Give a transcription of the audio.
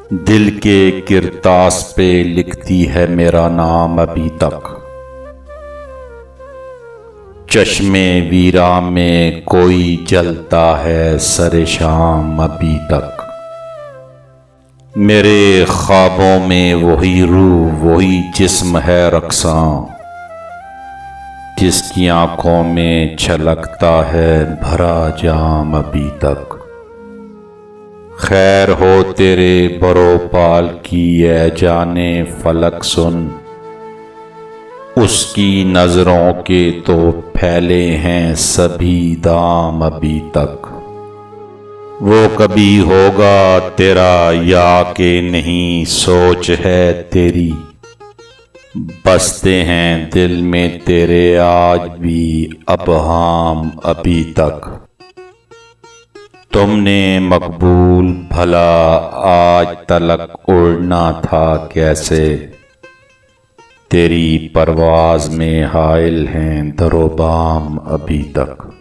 دل کے کرتاس پہ لکھتی ہے میرا نام ابھی تک۔ چشمے ویراں میں کوئی جلتا ہے سر شام ابھی تک۔ میرے خوابوں میں وہی روح وہی جسم ہے رقصاں، جس کی آنکھوں میں چھلکتا ہے بھرا جام ابھی تک۔ خیر ہو تیرے بروپال کی اے جانے فلک سن، اس کی نظروں کے تو پھیلے ہیں سبھی دام ابھی تک۔ وہ کبھی ہوگا تیرا یا کہ نہیں سوچ ہے تیری، بستے ہیں دل میں تیرے آج بھی ابہام ابھی تک۔ تم نے مقبول بھلا آج تلک اڑنا تھا کیسے، تیری پرواز میں حائل ہیں در و بام ابھی تک۔